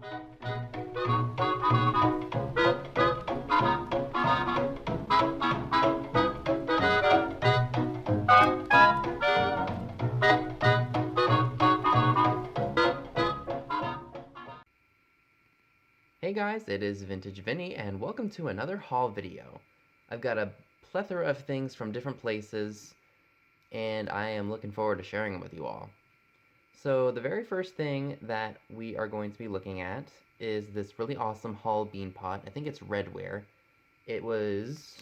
Hey guys, it is Vintage Vinny, and welcome to another haul video. I've got a plethora of things from different places, and I am looking forward to sharing them with you all. So the very first thing that we are going to be looking at is this really awesome Hall bean pot. I think it's redware. It was...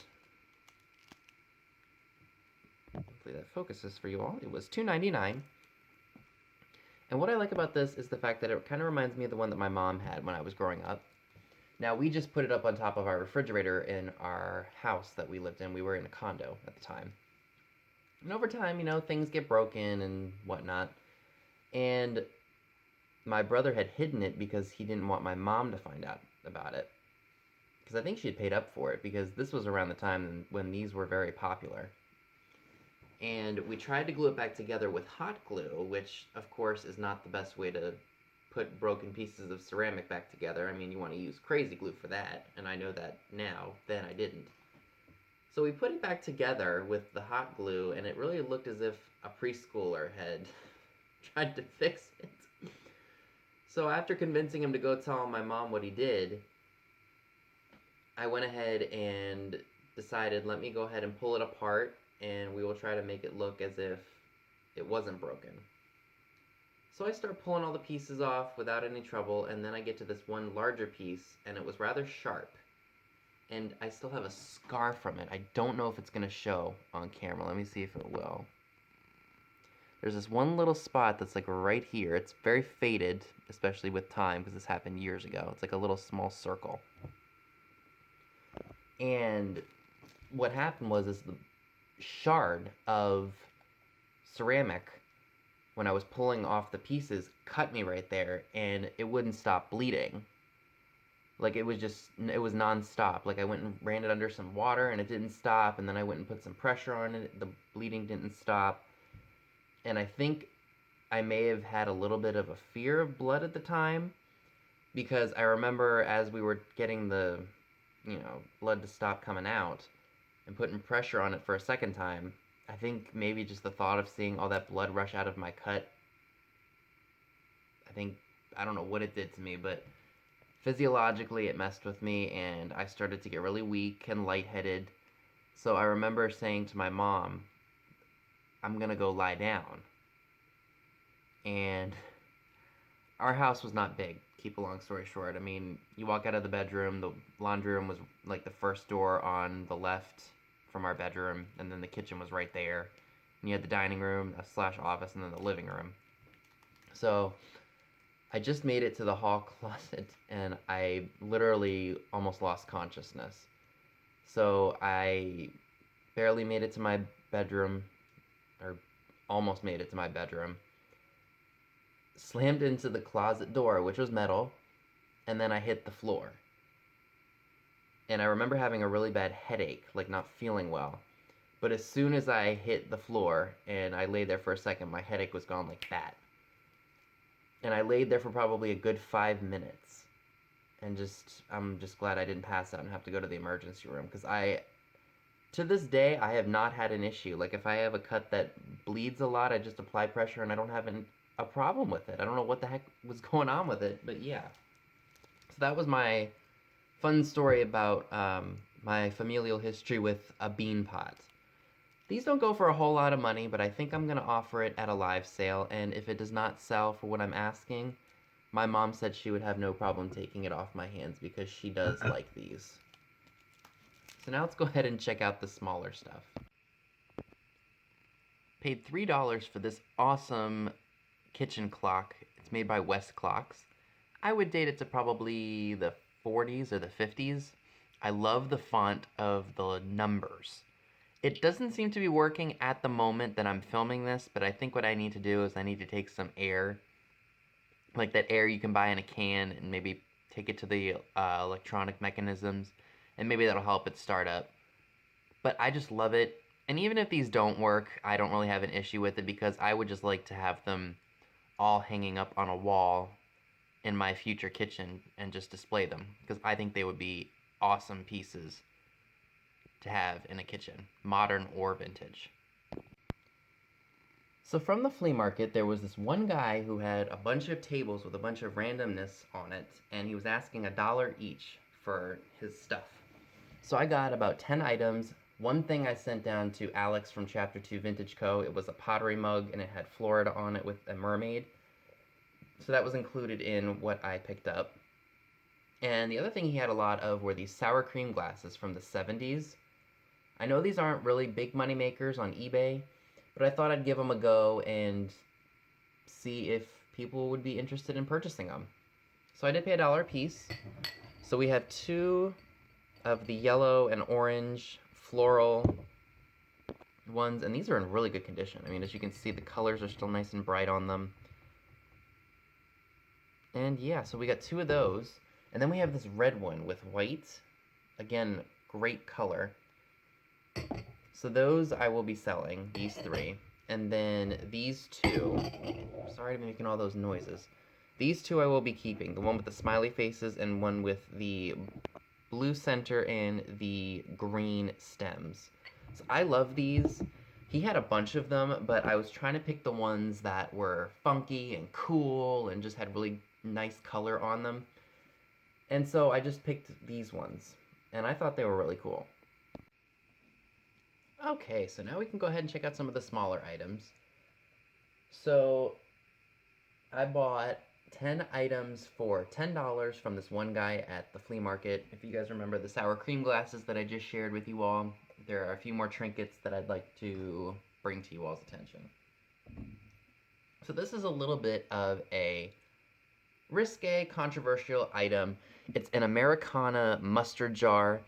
hopefully that focuses for you all. It was $2.99. And what I like about this is the fact that it kind of reminds me of the one that my mom had when I was growing up. Now, we just put it up on top of our refrigerator in our house that we lived in. We were in a condo at the time. And over time, you know, things get broken and whatnot. And my brother had hidden it because he didn't want my mom to find out about it. Because I think she had paid up for it, because this was around the time when these were very popular. And we tried to glue it back together with hot glue, which, of course, is not the best way to put broken pieces of ceramic back together. I mean, you want to use crazy glue for that, and I know that now. Then I didn't. So we put it back together with the hot glue, and it really looked as if a preschooler had tried to fix it. So after convincing him to go tell my mom what he did, I went ahead and decided, let me go ahead and pull it apart, and we will try to make it look as if it wasn't broken. So I start pulling all the pieces off without any trouble, and then I get to this one larger piece, and it was rather sharp. And I still have a scar from it. I don't know if it's going to show on camera. Let me see if it will. There's this one little spot that's like right here. It's very faded, especially with time, because this happened years ago. It's like a little small circle. And what happened was the shard of ceramic, when I was pulling off the pieces, cut me right there, and it wouldn't stop bleeding. Like, it was non-stop. Like, I went and ran it under some water, and it didn't stop, and then I went and put some pressure on it. The bleeding didn't stop. And I think I may have had a little bit of a fear of blood at the time, because I remember as we were getting the, blood to stop coming out, and putting pressure on it for a second time, I think maybe just the thought of seeing all that blood rush out of my cut, I don't know what it did to me, but physiologically it messed with me, and I started to get really weak and lightheaded. So I remember saying to my mom, I'm gonna go lie down. And our house was not big, keep a long story short. I mean, you walk out of the bedroom, the laundry room was like the first door on the left from our bedroom, and then the kitchen was right there. And you had the dining room slash office, and then the living room. So I just made it to the hall closet, and I literally almost lost consciousness. So I barely made it to my bedroom, or almost made it to my bedroom, slammed into the closet door, which was metal, and then I hit the floor. And I remember having a really bad headache, like not feeling well. But as soon as I hit the floor and I lay there for a second, my headache was gone like that. And I laid there for probably a good 5 minutes. And I'm just glad I didn't pass out and have to go to the emergency room. Because to this day, I have not had an issue. Like, if I have a cut that bleeds a lot, I just apply pressure and I don't have a problem with it. I don't know what the heck was going on with it, but yeah. So that was my fun story about my familial history with a bean pot. These don't go for a whole lot of money, but I think I'm going to offer it at a live sale, and if it does not sell for what I'm asking, my mom said she would have no problem taking it off my hands because she does like these. So now let's go ahead and check out the smaller stuff. Paid $3 for this awesome kitchen clock. It's made by West Clocks. I would date it to probably the 40s or the 50s. I love the font of the numbers. It doesn't seem to be working at the moment that I'm filming this, but I think what I need to do is I need to take some air, like that air you can buy in a can, and maybe take it to the electronic mechanisms, and maybe that'll help it start up. But I just love it, and even if these don't work, I don't really have an issue with it, because I would just like to have them all hanging up on a wall in my future kitchen and just display them because I think they would be awesome pieces to have in a kitchen, modern or vintage. So from the flea market, there was this one guy who had a bunch of tables with a bunch of randomness on it, and he was asking $1 each for his stuff. So I got about 10 items. One thing I sent down to Alex from Chapter 2 Vintage Co. It was a pottery mug, and it had Florida on it with a mermaid. So that was included in what I picked up. And the other thing he had a lot of were these sour cream glasses from the 70s. I know these aren't really big money makers on eBay, but I thought I'd give them a go and see if people would be interested in purchasing them. So I did pay $1 a piece. So we have 2 of the yellow and orange floral ones, and these are in really good condition. I mean, as you can see, the colors are still nice and bright on them. And yeah, so we got 2 of those. And then we have this red one with white. Again, great color. So those I will be selling, these 3. And then these 2, sorry to be making all those noises. These 2 I will be keeping, the one with the smiley faces and one with the blue center and the green stems. So I love these. He had a bunch of them, but I was trying to pick the ones that were funky and cool and just had really nice color on them. And so I just picked these ones, and I thought they were really cool. Okay, so now we can go ahead and check out some of the smaller items. So I bought 10 items for $10 from this one guy at the flea market. If you guys remember the sour cream glasses that I just shared with you all, there are a few more trinkets that I'd like to bring to you all's attention. So this is a little bit of a risque, controversial item. It's an Americana mustard jar,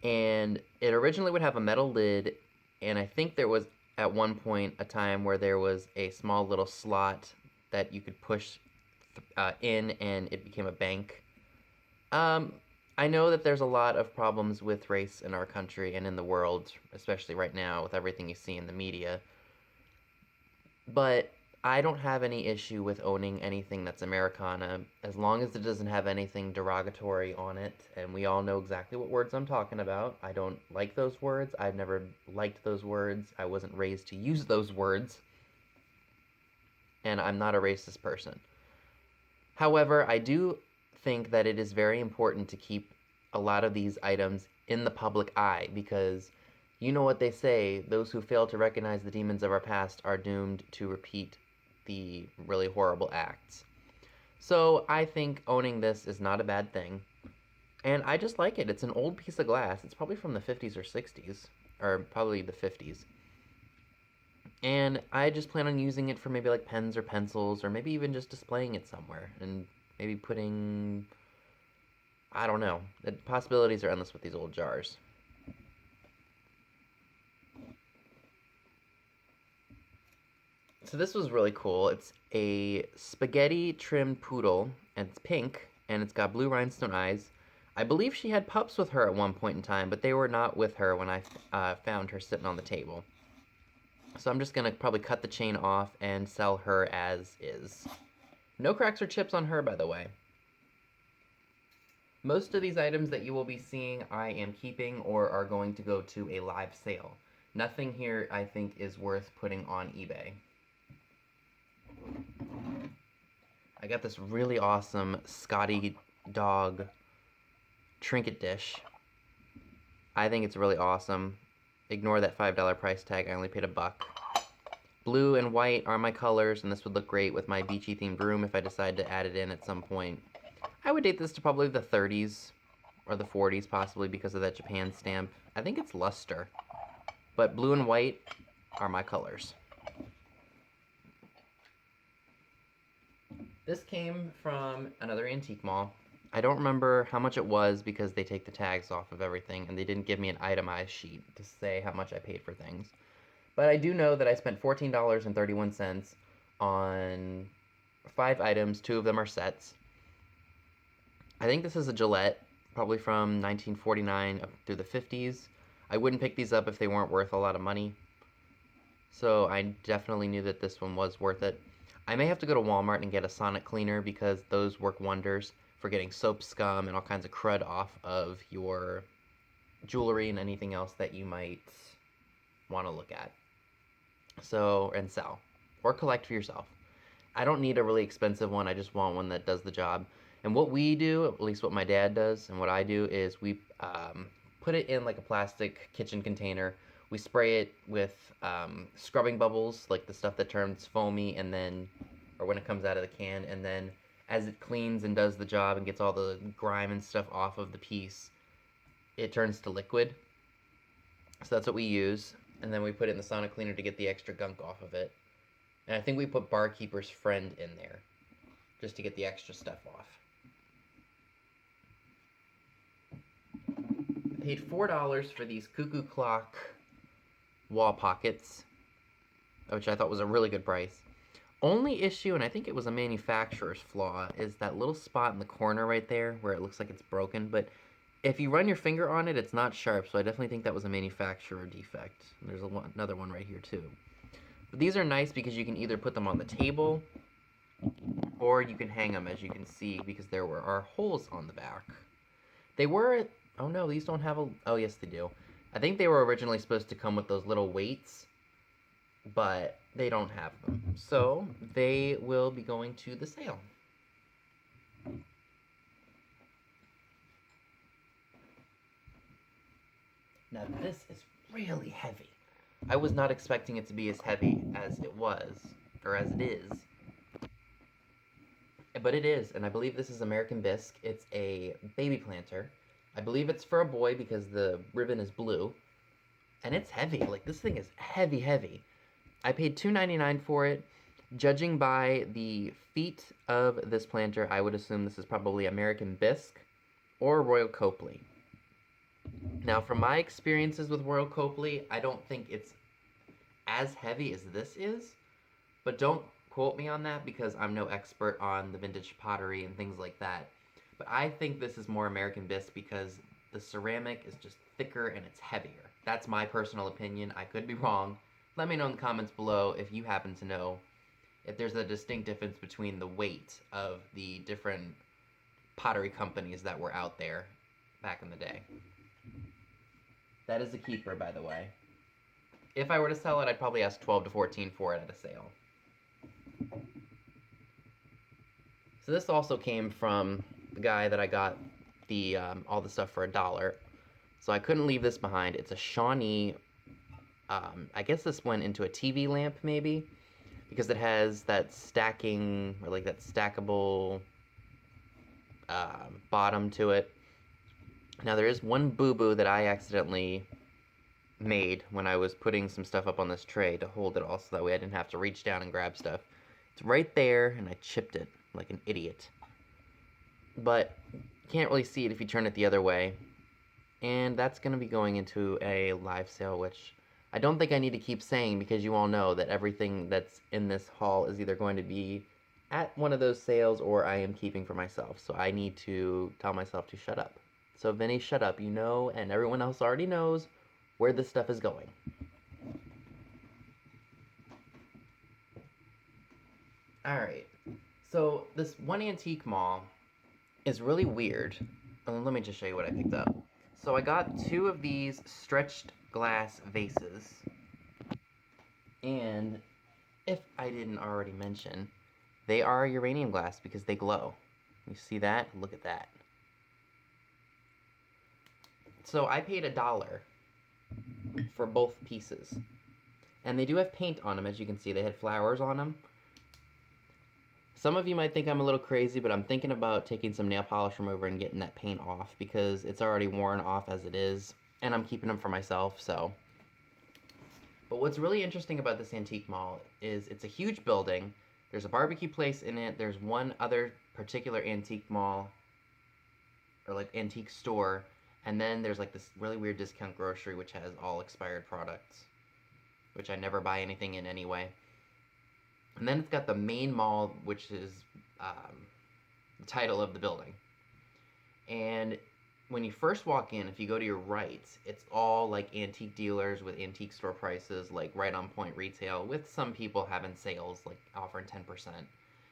and it originally would have a metal lid, and I think there was at one point a time where there was a small little slot that you could push in and it became a bank. I know that there's a lot of problems with race in our country and in the world, especially right now with everything you see in the media, but I don't have any issue with owning anything that's Americana as long as it doesn't have anything derogatory on it, and we all know exactly what words I'm talking about. I don't like those words. I've never liked those words. I wasn't raised to use those words, and I'm not a racist person. However, I do think that it is very important to keep a lot of these items in the public eye because you know what they say, those who fail to recognize the demons of our past are doomed to repeat the really horrible acts. So I think owning this is not a bad thing. And I just like it. It's an old piece of glass. It's probably from the 50s or 60s, or probably the 50s. And I just plan on using it for maybe like pens or pencils, or maybe even just displaying it somewhere, and maybe putting, I don't know. The possibilities are endless with these old jars. So this was really cool. It's a spaghetti trimmed poodle, and it's pink, and it's got blue rhinestone eyes. I believe she had pups with her at one point in time, but they were not with her when I found her sitting on the table. So I'm just going to probably cut the chain off and sell her as is. No cracks or chips on her, by the way. Most of these items that you will be seeing I am keeping or are going to go to a live sale. Nothing here I think is worth putting on eBay. I got this really awesome Scotty dog trinket dish. I think it's really awesome. Ignore that $5 price tag, I only paid $1. Blue and white are my colors, and this would look great with my beachy themed room if I decide to add it in at some point. I would date this to probably the 30s or the 40s possibly because of that Japan stamp. I think it's luster. But blue and white are my colors. This came from another antique mall. I don't remember how much it was because they take the tags off of everything and they didn't give me an itemized sheet to say how much I paid for things. But I do know that I spent $14.31 on 5 items. 2 of them are sets. I think this is a Gillette, probably from 1949 up through the 50s. I wouldn't pick these up if they weren't worth a lot of money. So I definitely knew that this one was worth it. I may have to go to Walmart and get a sonic cleaner because those work wonders for getting soap scum and all kinds of crud off of your jewelry and anything else that you might want to look at. So, and sell or collect for yourself. I don't need a really expensive one. I just want one that does the job. And what we do, at least what my dad does, and what I do, is we put it in like a plastic kitchen container. We spray it with scrubbing bubbles, like the stuff that turns foamy, and then, or when it comes out of the can, and then as it cleans and does the job and gets all the grime and stuff off of the piece, it turns to liquid. So that's what we use. And then we put it in the sonic cleaner to get the extra gunk off of it. And I think we put Barkeeper's Friend in there just to get the extra stuff off. I paid $4 for these Cuckoo Clock wall pockets, which I thought was a really good price. Only issue, and I think it was a manufacturer's flaw, is that little spot in the corner right there where it looks like it's broken. But if you run your finger on it, it's not sharp, so I definitely think that was a manufacturer defect. And there's another one right here too. But these are nice because you can either put them on the table or you can hang them, as you can see, because there are holes on the back. They were, oh no, these don't have a, oh yes they do. I think they were originally supposed to come with those little weights, but they don't have them. So they will be going to the sale. Now this is really heavy. I was not expecting it to be as heavy as it was, or as it is. But it is, and I believe this is American Bisque. It's a baby planter. I believe it's for a boy because the ribbon is blue. And it's heavy. Like, this thing is heavy, heavy. I paid $2.99 for it. Judging by the feet of this planter, I would assume this is probably American Bisque or Royal Copley. Now, from my experiences with Royal Copley, I don't think it's as heavy as this is, but don't quote me on that because I'm no expert on the vintage pottery and things like that. But I think this is more American Bisque because the ceramic is just thicker and it's heavier. That's my personal opinion. I could be wrong. Let me know in the comments below if you happen to know if there's a distinct difference between the weight of the different pottery companies that were out there back in the day. That is a keeper, by the way. If I were to sell it, I'd probably ask $12 to $14 for it at a sale. So this also came from the guy that I got the all the stuff for $1. So I couldn't leave this behind. It's a Shawnee. I guess this went into a TV lamp, maybe, because it has that stacking, or like that stackable bottom to it. Now there is one boo-boo that I accidentally made when I was putting some stuff up on this tray to hold it all, so that way I didn't have to reach down and grab stuff. It's right there, and I chipped it like an idiot. But you can't really see it if you turn it the other way. And that's going to be going into a live sale, which I don't think I need to keep saying because you all know that everything that's in this haul is either going to be at one of those sales or I am keeping for myself. So I need to tell myself to shut up. So Vinny, shut up. You know, and everyone else already knows where this stuff is going. Alright, so this one antique mall is really weird. Let me just show you what I picked up. So I got 2 of these stretched glass vases. And if I didn't already mention, they are uranium glass because they glow. You see that? Look at that. So I paid $1 for both pieces. And they do have paint on them, as you can see. They had flowers on them. Some of you might think I'm a little crazy, but I'm thinking about taking some nail polish remover and getting that paint off because it's already worn off as it is, and I'm keeping them for myself, so. But what's really interesting about this antique mall is it's a huge building. There's a barbecue place in it. There's one other particular antique mall, or like antique store, and then there's like this really weird discount grocery which has all expired products, which I never buy anything in anyway. And then it's got the main mall, which is the title of the building. And when you first walk in, if you go to your right, it's all like antique dealers with antique store prices, like right on point retail, with some people having sales, like offering 10%.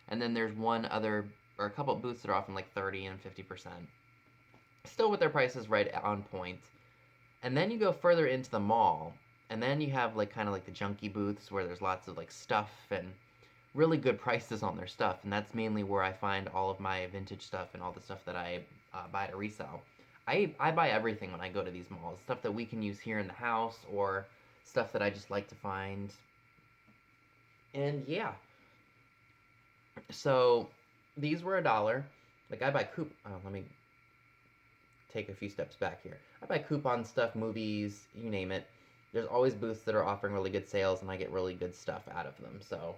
And then there's one other, or a couple booths that are offering like 30 and 50%. Still with their prices right on point. And then you go further into the mall, and then you have like kind of like the junky booths where there's lots of like stuff and really good prices on their stuff, and that's mainly where I find all of my vintage stuff and all the stuff that I buy to resell. I buy everything when I go to these malls, stuff that we can use here in the house or stuff that I just like to find. And yeah, so these were $1. Like I buy let me take a few steps back here. I buy coupon stuff, movies, you name it. There's always booths that are offering really good sales, and I get really good stuff out of them. So,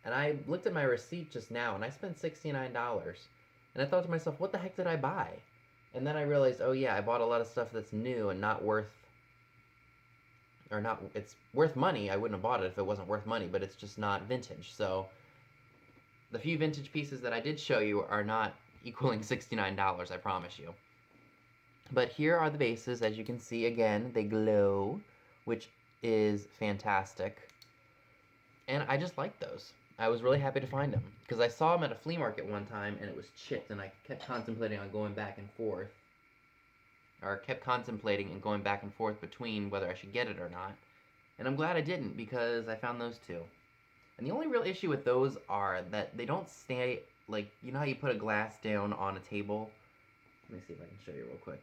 and I looked at my receipt just now, and I spent $69. And I thought to myself, what the heck did I buy? And then I realized, oh yeah, I bought a lot of stuff that's new and not worth, or not, it's worth money. I wouldn't have bought it if it wasn't worth money, but it's just not vintage. So the few vintage pieces that I did show you are not equaling $69, I promise you. But here are the bases. As you can see, again, they glow, which is fantastic. And I just like those. I was really happy to find them because I saw them at a flea market one time and it was chipped, and I kept contemplating on going back and forth, or kept contemplating and going back and forth between whether I should get it or not. And I'm glad I didn't because I found those two. And the only real issue with those are that they don't stay, like, you know how you put a glass down on a table? Let me see if I can show you real quick.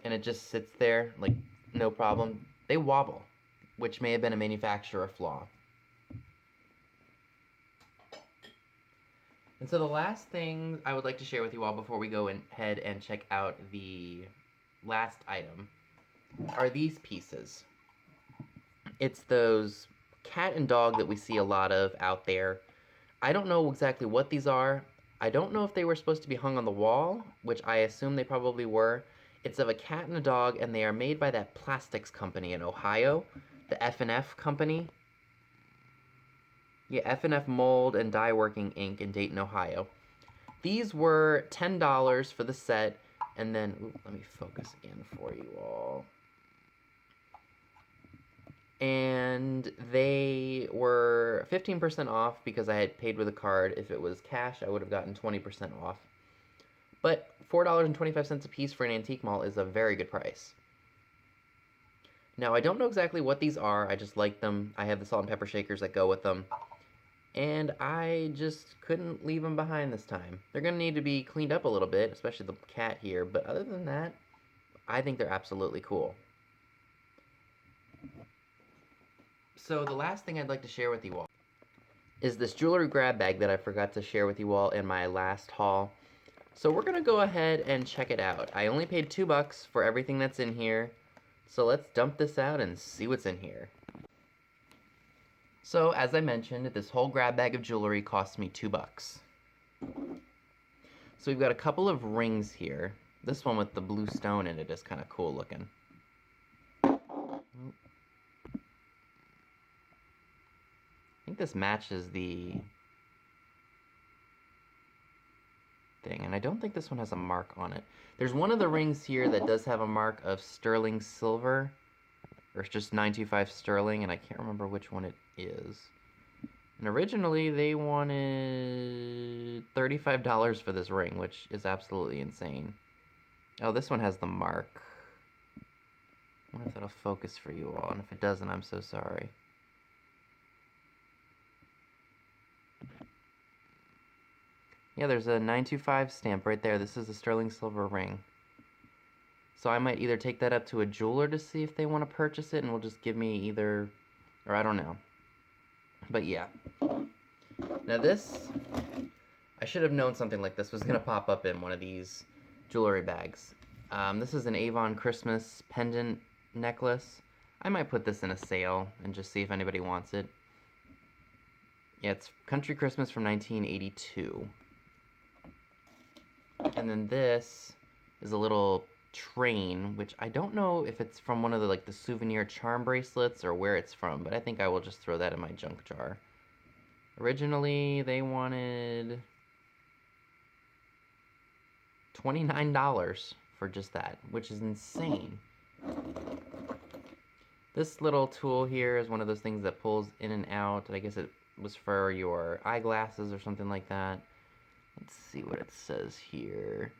And it just sits there, like, no problem. They wobble, which may have been a manufacturer flaw. And so the last thing I would like to share with you all before we go ahead and check out the last item are these pieces. It's those cat and dog that we see a lot of out there. I don't know exactly what these are. I don't know if they were supposed to be hung on the wall, which I assume they probably were. It's of a cat and a dog, and they are made by that plastics company in Ohio, the F&F company. Yeah, F&F Mold and Die Working Inc. in Dayton, Ohio. These were $10 for the set, and then, let me focus again for you all. And they were 15% off because I had paid with a card. If it was cash, I would have gotten 20% off. But $4.25 a piece for an antique mall is a very good price. Now, I don't know exactly what these are. I just like them. I have the salt and pepper shakers that go with them. And I just couldn't leave them behind this time. They're going to need to be cleaned up a little bit, especially the cat here. But other than that, I think they're absolutely cool. So the last thing I'd like to share with you all is this jewelry grab bag that I forgot to share with you all in my last haul. So we're going to go ahead and check it out. I only paid $2 for everything that's in here. So let's dump this out and see what's in here. So, as I mentioned, this whole grab bag of jewelry cost me $2. So we've got a couple of rings here. This one with the blue stone in it is kind of cool looking. I think this matches the thing, and I don't think this one has a mark on it. There's one of the rings here that does have a mark of sterling silver, or it's just 925 sterling, and I can't remember which one it is. And originally they wanted $35 for this ring, which is absolutely insane. Oh, this one has the mark. I wonder if that'll focus for you all, and if it doesn't, I'm so sorry. Yeah, there's a 925 stamp right there. This is a sterling silver ring. So I might either take that up to a jeweler to see if they want to purchase it, and will just give me either, or I don't know. But yeah. Now this, I should have known something like this was going to pop up in one of these jewelry bags. This is an Avon Christmas pendant necklace. I might put this in a sale and just see if anybody wants it. Yeah, it's Country Christmas from 1982. And then this is a little train, which I don't know if it's from one of the souvenir charm bracelets or where it's from, but I think I will just throw that in my junk jar. Originally, they wanted $29 for just that, which is insane. This little tool here is one of those things that pulls in and out. I guess it was for your eyeglasses or something like that. Let's see what it says here.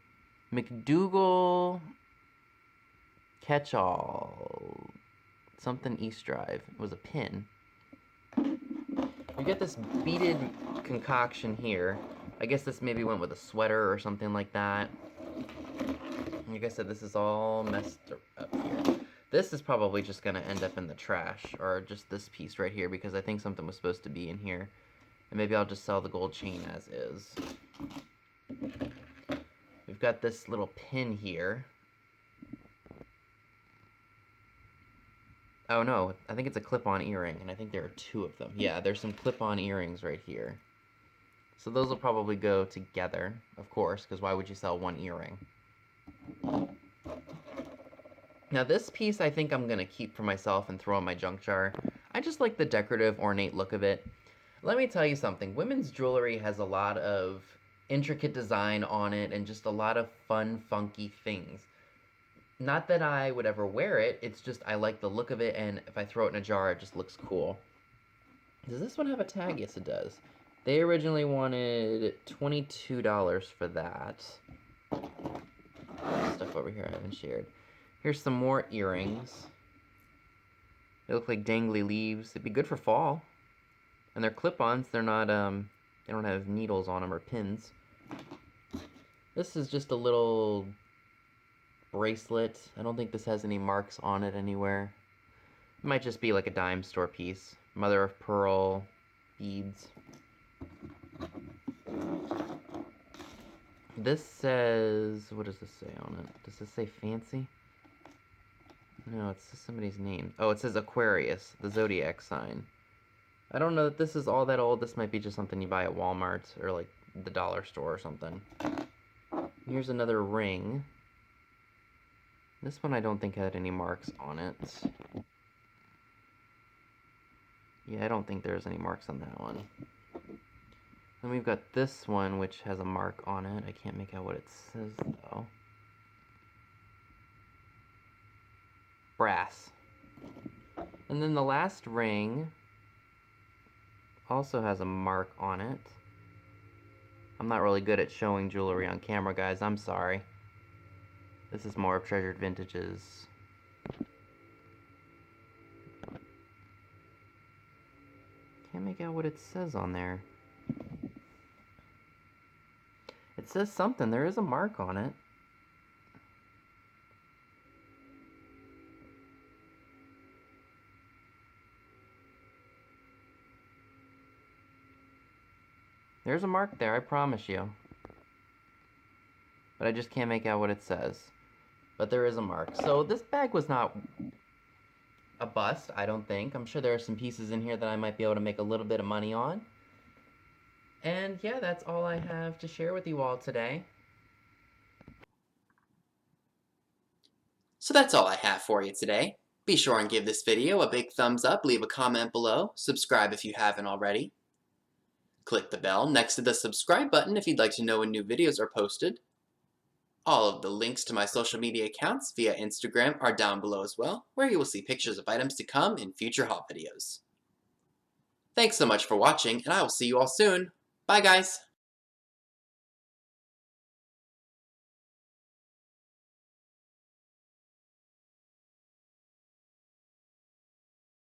McDougal Catch-all. Something East Drive. It was a pin. You get this beaded concoction here. I guess this maybe went with a sweater or something like that. Like I said, this is all messed up here. This is probably just going to end up in the trash, or just this piece right here, because I think something was supposed to be in here. And maybe I'll just sell the gold chain as is. We've got this little pin here. Oh no, I think it's a clip-on earring, and I think there are two of them. Yeah, there's some clip-on earrings right here. So those will probably go together, of course, because why would you sell one earring? Now this piece I think I'm going to keep for myself and throw in my junk jar. I just like the decorative, ornate look of it. Let me tell you something, women's jewelry has a lot of intricate design on it and just a lot of fun, funky things. Not that I would ever wear it, it's just I like the look of it, and if I throw it in a jar, it just looks cool. Does this one have a tag? Yes, it does. They originally wanted $22 for that. Stuff over here I haven't shared. Here's some more earrings. They look like dangly leaves. They'd be good for fall. And they're clip-ons. They're not, they don't have needles on them or pins. This is just a little bracelet. I don't think this has any marks on it anywhere. It might just be like a dime store piece. Mother of pearl beads. This says, what does this say on it? Does this say fancy? No, it says somebody's name. Oh, it says Aquarius, the zodiac sign. I don't know that this is all that old. This might be just something you buy at Walmart or like the dollar store or something. Here's another ring. This one I don't think had any marks on it. Yeah, I don't think there's any marks on that one. Then we've got this one, which has a mark on it. I can't make out what it says, though. Brass. And then the last ring also has a mark on it. I'm not really good at showing jewelry on camera, guys. I'm sorry. This is more of Treasured Vintages. Can't make out what it says on there. It says something. There is a mark on it. There's a mark there, I promise you. But I just can't make out what it says. But there is a mark. So this bag was not a bust, I don't think. I'm sure there are some pieces in here that I might be able to make a little bit of money on. And yeah, that's all I have to share with you all today. So that's all I have for you today. Be sure and give this video a big thumbs up, leave a comment below, subscribe if you haven't already. Click the bell next to the subscribe button if you'd like to know when new videos are posted. All of the links to my social media accounts via Instagram are down below as well, where you will see pictures of items to come in future haul videos. Thanks so much for watching, and I will see you all soon. Bye guys!